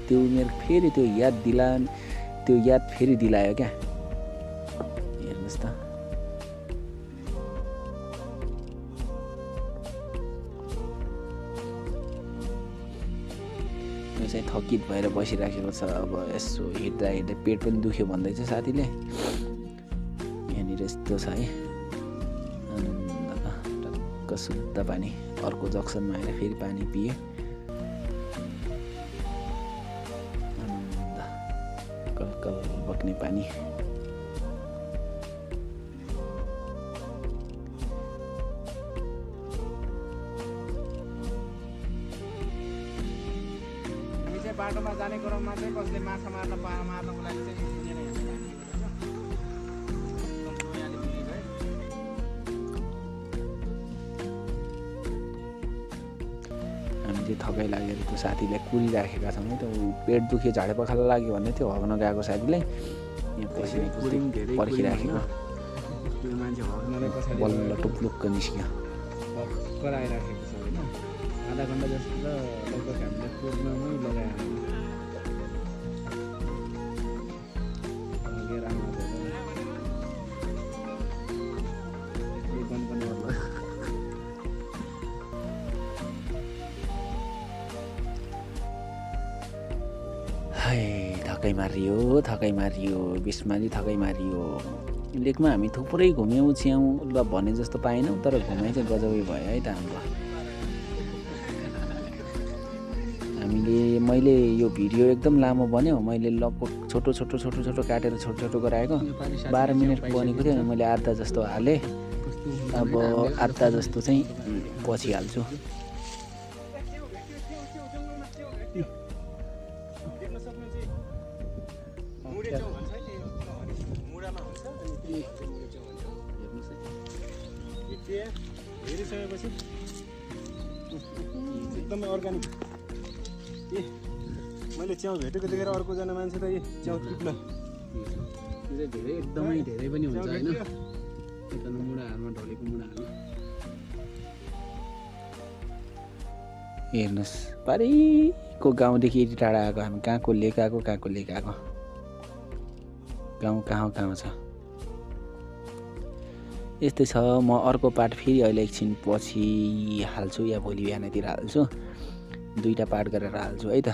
त्यो मेरो फेरि त्यो याद फेरि दिलायो क्या। हेर्नुहोस् त यो चाहिँ थकित भएर बसिराखेको छ। अब यसो हिँड्दा पेट पनि दुख्यो भन्दैछ साथीले। यहाँनिर यस्तो छ है टक्क शुद्ध पानी। अर्को जक्सनमा आएर फेरि पानी पिएँ। कलकल बग्ने पानी। बाटोमा जाने क्रममा चाहिँ कसले माछा मार्नको लागि चाहिँ हामी चाहिँ थकाइ लागेर त्यो साथीलाई कुरिराखेका छौँ है। त पेट दुख्यो झाडे पखाला लाग्यो भन्दै थियो हग्न गएको साथीलाई। यहाँ पर्खिराखेको बल्ल टुप्लुक्क निस्क्यो। कराइराखेको छ होइन। आधा घन्टा जस्तो त लगभग हामीले कुर्नमै लगायो। हाय थकाइ मारियो बिस्माली थकाइ मारियो। लेकमा हामी थुप्रै घुम्यौँ छ्याउँ ल भने जस्तो पाएनौँ, तर घुमाइ चाहिँ गजबै भयो है त हाम्रो। मैले यो भिडियो एकदम लामो बन्यो। मैले लगभग छोटो काटेर छोटो गराएको। 12 मिनट बनेको थियो। मैले आधा जस्तो हालेँ। अब आधा जस्तो चाहिँ पछि हाल्छु। हेरिसकेपछि एकदमै अर्ग्यानिक। मैले च्याउ भेटेको देखेर अर्कोजना मान्छे त च्याउ टिप्न एकदमै धेरै पनि हुन्छ होइन। मुढाहरूमा ढलेको मुढाहरू हेर्नुहोस्। पारिको गाउँदेखि यति टाढा आएको हामी। कहाँको लेक आएको गाउँ कहाँ छ। यस्तै छ। म अर्को पार्ट फेरि अहिले एकछिन पछि हाल्छु या भोलि बिहानतिर हाल्छु। 2टा पार्ट गरेर हाल्छु है त।